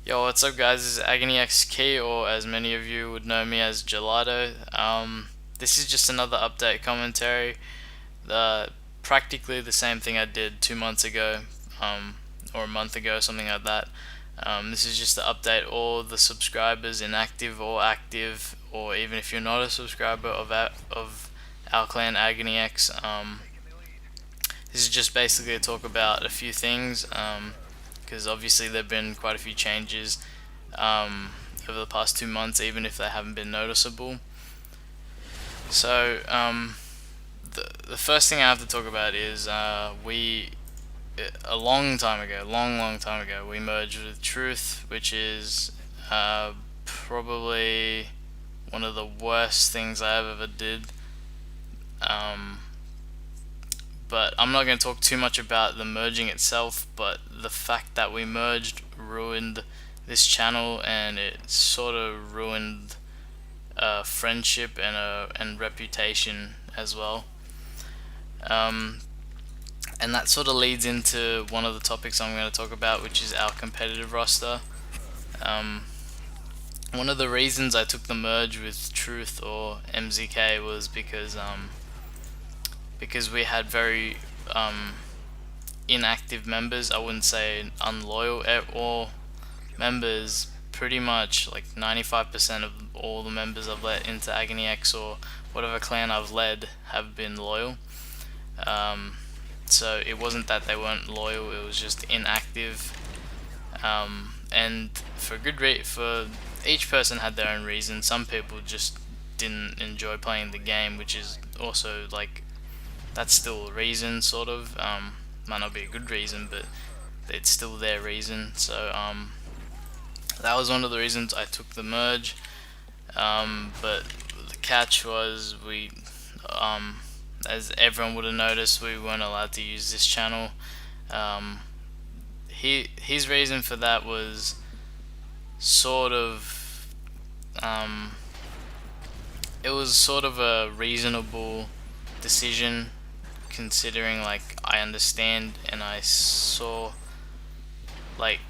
Yo, what's up, guys? This is AgonyX, or as many of you would know me as Gelato. This is just another update commentary. Practically the same thing I did 2 months ago, or a month ago, something like that. This is just to update all the subscribers, inactive or active, or even if you're not a subscriber of our clan AgonyX. This is just basically a talk about a few things. Because obviously there have been quite a few changes over the past 2 months, even if they haven't been noticeable. So the first thing I have to talk about is we a long time ago, long time ago, we merged with Truth, which is probably one of the worst things I ever did. But I'm not going to talk too much about the merging itself, but the fact that we merged ruined this channel, and it sort of ruined friendship and reputation as well. And that sort of leads into one of the topics I'm going to talk about, which is our competitive roster. One of the reasons I took the merge with Truth or MZK was because we had very inactive members. I wouldn't say unloyal at all members. Pretty much like 95% of all the members I've let into AgonyX or whatever clan I've led have been loyal. So it wasn't that they weren't loyal, it was just inactive. And for each person had their own reason. Some people just didn't enjoy playing the game, which is also like, that's still a reason, sort of. Might not be a good reason, but it's still their reason. So that was one of the reasons I took the merge. But the catch was as everyone would have noticed, we weren't allowed to use this channel. His reason for that was sort of it was sort of a reasonable decision, considering like I understand and I saw, like,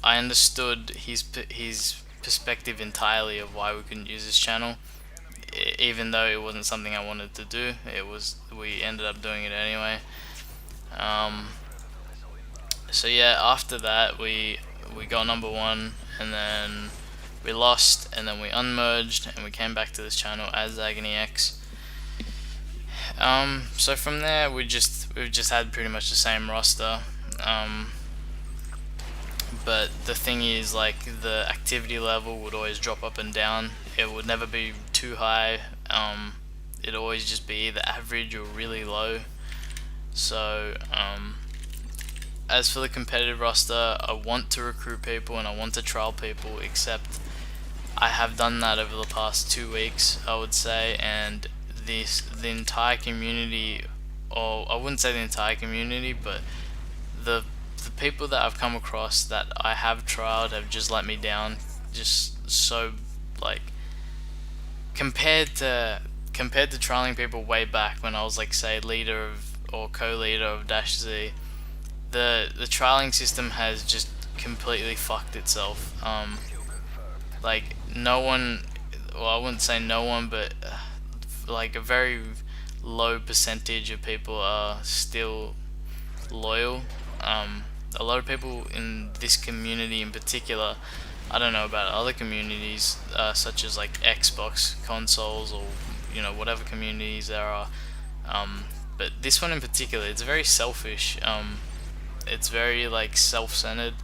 I understood his perspective entirely of why we couldn't use this channel, even though it wasn't something I wanted to do. We ended up doing it anyway. So yeah, after that we got number one, and then we lost, and then we unmerged, and we came back to this channel as AgonyX. So from there we've just had pretty much the same roster. But the thing is, like, the activity level would always drop up and down. It would never be too high. It'd always just be either average or really low. So as for the competitive roster, I want to recruit people and I want to trial people, except I have done that over the past 2 weeks, I would say, and the entire community, or I wouldn't say the entire community, but the people that I've come across that I have trialed have just let me down. Just so, like, compared to trialing people way back when I was, like, say, leader of or co-leader of Dash Z, the trialing system has just completely fucked itself. Like, no one, well, I wouldn't say no one, but like a very low percentage of people are still loyal. A lot of people in this community in particular, I don't know about other communities, such as like Xbox consoles, or whatever communities there are, but this one in particular, it's very selfish. It's very like self-centered,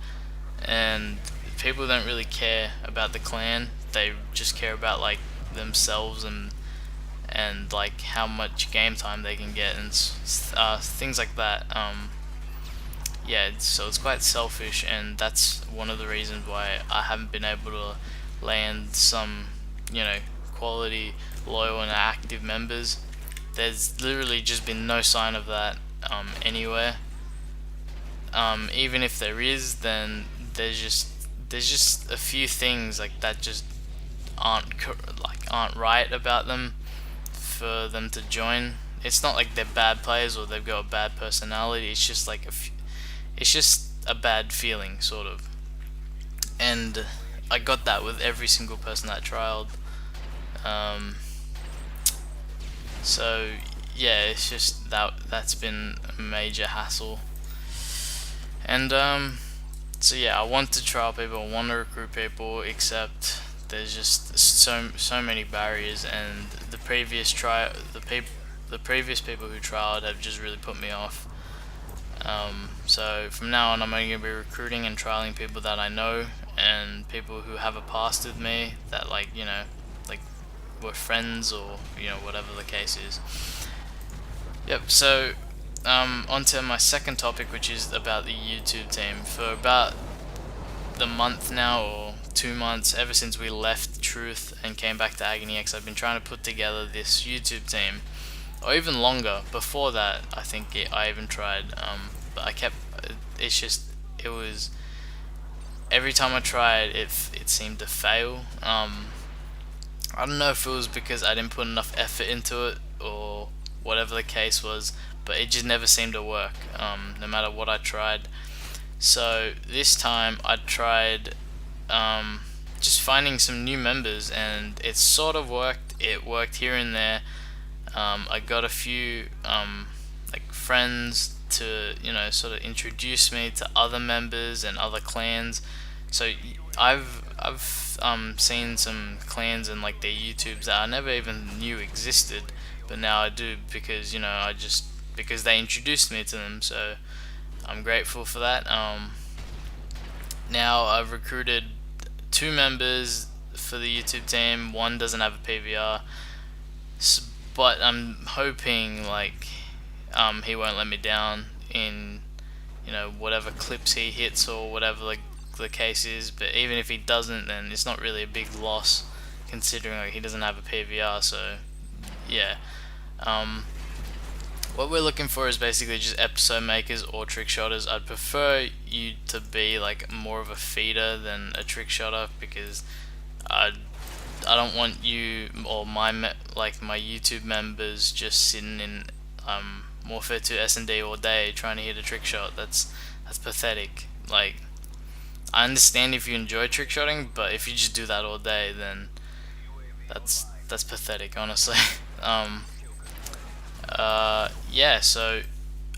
and people don't really care about the clan. They just care about like themselves and like how much game time they can get, and things like that. Yeah, so it's quite selfish, and that's one of the reasons why I haven't been able to land some quality, loyal and active members. There's literally just been no sign of that anywhere. Even if there is, then there's just a few things like that just aren't right about them for them to join. It's not like they're bad players or they've got a bad personality. It's just like it's just a bad feeling, sort of. and I got that with every single person that trialed. Um, so yeah, it's just that's been a major hassle. And so yeah, I want to trial people, I want to recruit people, except there's just so many barriers, and the previous people who trialed have just really put me off. So from now on, I'm only going to be recruiting and trialing people that I know, and people who have a past with me that, like, like we're friends, or whatever the case is. Yep. So on to my second topic, which is about the YouTube team. For about the month now, or 2 months, ever since we left Truth and came back to AgonyX, I've been trying to put together this YouTube team, or even longer. Before that, I think I even tried, but I kept. It's just it was every time I tried, it seemed to fail. I don't know if it was because I didn't put enough effort into it, or whatever the case was, but it just never seemed to work, no matter what I tried. So this time I tried just finding some new members, and it sort of worked. It worked here and there. I got a few like friends to sort of introduce me to other members and other clans. So I've seen some clans and like their YouTubes that I never even knew existed, but now I do, because because they introduced me to them. So I'm grateful for that. Now I've recruited 2 members for the YouTube team. One doesn't have a PVR, but I'm hoping like he won't let me down in whatever clips he hits, or whatever the case is. But even if he doesn't, then it's not really a big loss, considering like he doesn't have a PVR. So yeah, what we're looking for is basically just episode makers or Trickshotters. I'd prefer you to be like more of a feeder than a Trickshotter, because I don't want you or my YouTube members just sitting in Warfare 2 S&D all day trying to hit a trick shot. That's pathetic. Like, I understand if you enjoy trick shotting, but if you just do that all day, then that's pathetic, honestly. Yeah, so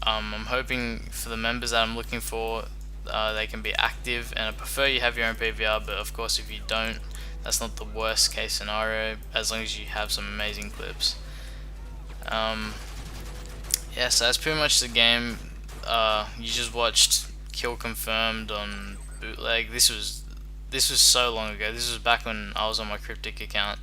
I'm hoping for the members that I'm looking for, they can be active, and I prefer you have your own PVR, but of course if you don't, that's not the worst case scenario, as long as you have some amazing clips. Yeah, so that's pretty much the game. You just watched Kill Confirmed on bootleg. This was so long ago. This was back when I was on my Cryptic account.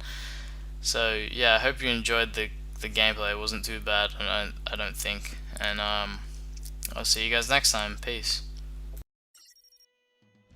So yeah, I hope you enjoyed the gameplay. It wasn't too bad, I don't think. And I'll see you guys next time. Peace.